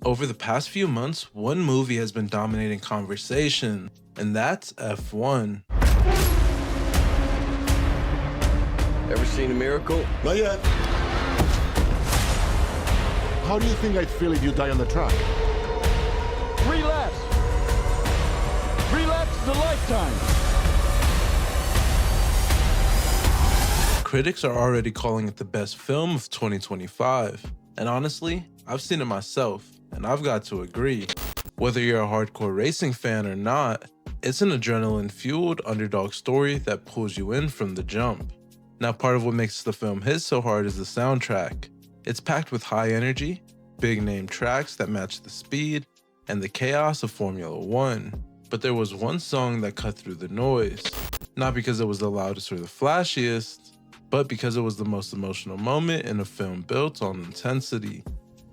Over the past few months, one movie has been dominating conversation, and that's F1. Ever seen a miracle? Not yet. How do you think I'd feel if you die on the track? 3 laps. 3 laps is a lifetime. Critics are already calling it the best film of 2025. And honestly, I've seen it myself, and I've got to agree. Whether you're a hardcore racing fan or not, it's an adrenaline-fueled underdog story that pulls you in from the jump. Now, part of what makes the film hit so hard is the soundtrack. It's packed with high energy, big-name tracks that match the speed, and the chaos of Formula 1. But there was one song that cut through the noise. Not because it was the loudest or the flashiest, but because it was the most emotional moment in a film built on intensity.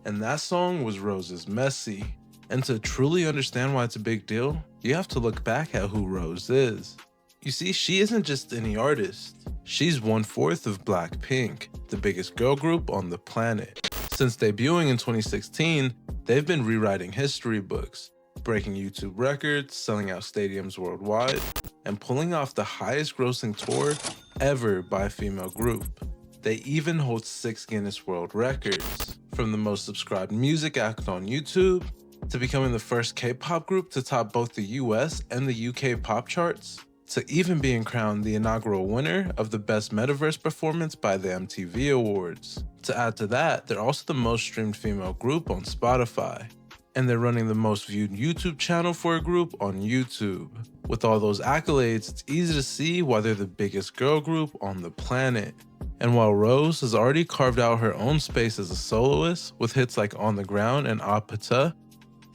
And that song was Rose's Messy. And to truly understand why it's a big deal, you have to look back at who Rose is. You see, she isn't just any artist. She's 1/4 of BLACKPINK, the biggest girl group on the planet. Since debuting in 2016, they've been rewriting history books, breaking YouTube records, selling out stadiums worldwide, and pulling off the highest grossing tour ever by a female group. They even hold 6 Guinness World Records, from the most subscribed music act on YouTube, to becoming the first K-pop group to top both the US and the UK pop charts, to even being crowned the inaugural winner of the Best Metaverse Performance by the MTV Awards. To add to that, they're also the most streamed female group on Spotify, and they're running the most viewed YouTube channel for a group on YouTube. With all those accolades, it's easy to see why they're the biggest girl group on the planet. And while Rose has already carved out her own space as a soloist with hits like On the Ground and Apata,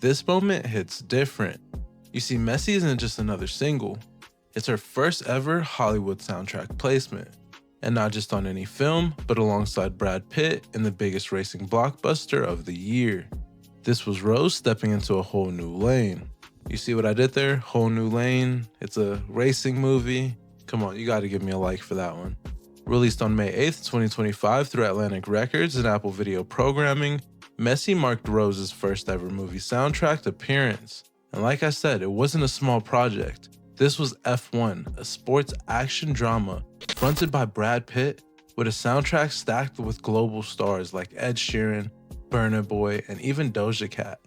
this moment hits different. You see, Messy isn't just another single. It's her first ever Hollywood soundtrack placement. And not just on any film, but alongside Brad Pitt in the biggest racing blockbuster of the year. This was Rose stepping into a whole new lane. You see what I did there? Whole new lane. It's a racing movie. Come on, you gotta give me a like for that one. Released on May 8th, 2025 through Atlantic Records and Apple Video Programming, Messy marked Rose's first ever movie soundtrack appearance. And like I said, it wasn't a small project. This was F1, a sports action drama fronted by Brad Pitt with a soundtrack stacked with global stars like Ed Sheeran, Burna Boy, and even Doja Cat.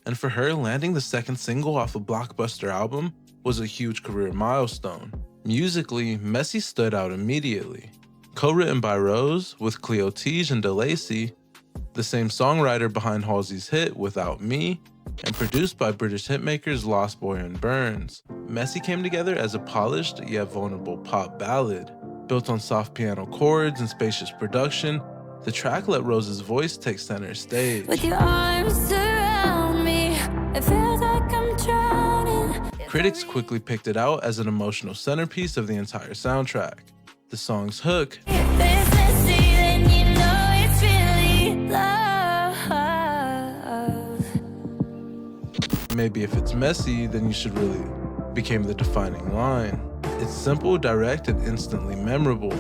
And for her, landing the second single off a blockbuster album was a huge career milestone. Musically, Messy stood out immediately. Co-written by Rose with Cleo Tige and DeLacy, the same songwriter behind Halsey's hit Without Me, and produced by British hitmakers Lost Boy and Burns, Messy came together as a polished yet vulnerable pop ballad. Built on soft piano chords and spacious production, the track let Rose's voice take center stage. With your arms around me, it feels like I'm drowning. Critics quickly picked it out as an emotional centerpiece of the entire soundtrack. The song's hook, If it's messy, then you know it's really love. maybe if it's messy, then you should really, became the defining line. It's simple, direct, and instantly memorable.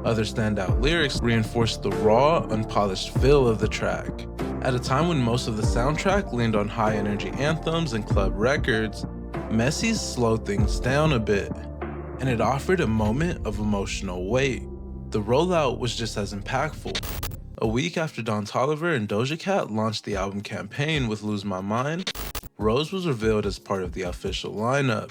Other standout lyrics reinforced the raw, unpolished feel of the track. At a time when most of the soundtrack leaned on high-energy anthems and club records, Messy's slowed things down a bit, and it offered a moment of emotional weight. The rollout was just as impactful. A week after Don Toliver and Doja Cat launched the album campaign with Lose My Mind, Rose was revealed as part of the official lineup.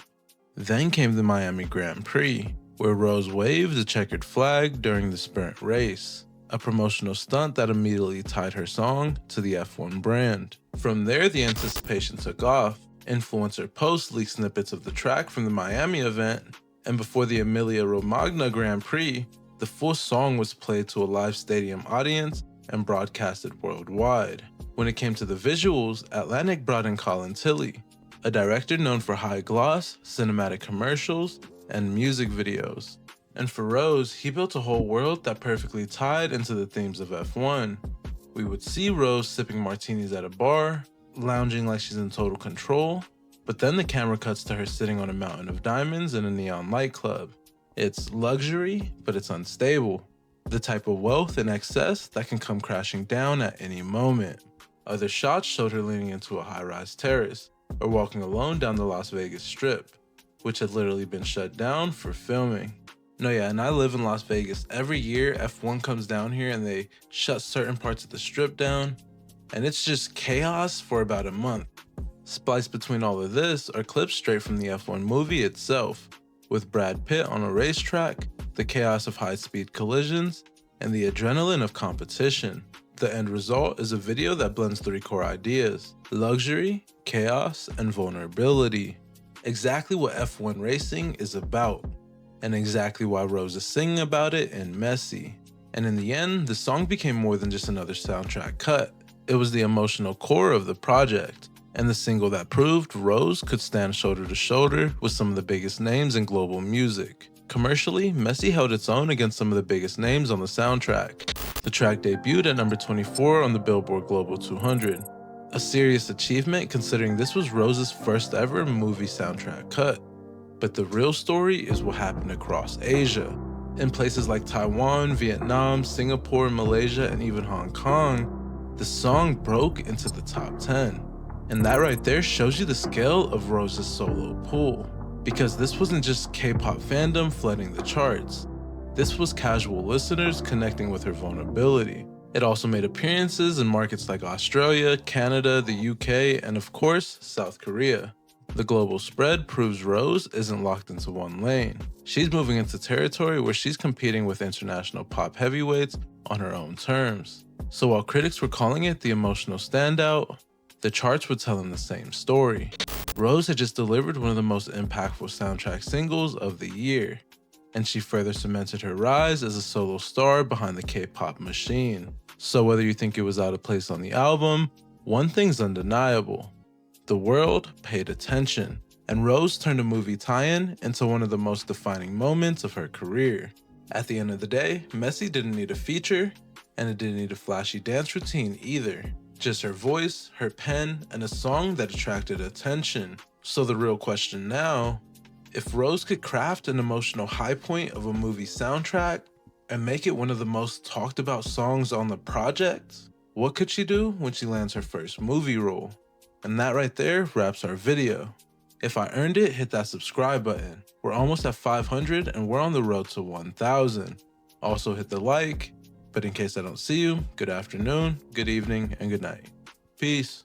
Then came the Miami Grand Prix, where Rose waved a checkered flag during the sprint race, a promotional stunt that immediately tied her song to the F1 brand. From there, the anticipation took off. Influencer posts leaked snippets of the track from the Miami event, and before the Emilia-Romagna Grand Prix, the full song was played to a live stadium audience and broadcasted worldwide. When it came to the visuals, Atlantic brought in Colin Tilley, a director known for high gloss, cinematic commercials, and music videos. And for Rose, he built a whole world that perfectly tied into the themes of F1. We would see Rose sipping martinis at a bar, lounging like she's in total control, but then the camera cuts to her sitting on a mountain of diamonds in a neon nightclub. It's luxury, but it's unstable. The type of wealth and excess that can come crashing down at any moment. Other shots showed her leaning into a high-rise terrace or walking alone down the Las Vegas Strip, which had literally been shut down for filming. No, yeah, and I live in Las Vegas. Every year, F1 comes down here and they shut certain parts of the Strip down, and it's just chaos for about a month. Spliced between all of this are clips straight from the F1 movie itself, with Brad Pitt on a racetrack, the chaos of high-speed collisions, and the adrenaline of competition. The end result is a video that blends three core ideas: luxury, chaos, and vulnerability. Exactly what F1 racing is about, and exactly why Rose is singing about it in Messy. And in the end, the song became more than just another soundtrack cut. It was the emotional core of the project, and the single that proved Rose could stand shoulder to shoulder with some of the biggest names in global music. Commercially, Messy held its own against some of the biggest names on the soundtrack. The track debuted at number 24 on the Billboard Global 200. A serious achievement considering this was Rose's first ever movie soundtrack cut. But the real story is what happened across Asia. In places like Taiwan, Vietnam, Singapore, Malaysia, and even Hong Kong, the song broke into the top 10. And that right there shows you the scale of Rose's solo pull. Because this wasn't just K-pop fandom flooding the charts. This was casual listeners connecting with her vulnerability. It also made appearances in markets like Australia, Canada, the UK, and of course, South Korea. The global spread proves Rose isn't locked into one lane. She's moving into territory where she's competing with international pop heavyweights on her own terms. So while critics were calling it the emotional standout, the charts were telling the same story. Rose had just delivered one of the most impactful soundtrack singles of the year, and she further cemented her rise as a solo star behind the K-pop machine. So whether you think it was out of place on the album, one thing's undeniable. The world paid attention, and Rose turned a movie tie-in into one of the most defining moments of her career. At the end of the day, Messy didn't need a feature, and it didn't need a flashy dance routine either. Just her voice, her pen, and a song that attracted attention. So the real question now, if Rose could craft an emotional high point of a movie soundtrack and make it one of the most talked about songs on the project, what could she do when she lands her first movie role? And that right there wraps our video. If I earned it, hit that subscribe button. We're almost at 500 and we're on the road to 1,000. Also hit the like, but in case I don't see you, good afternoon, good evening, and good night. Peace.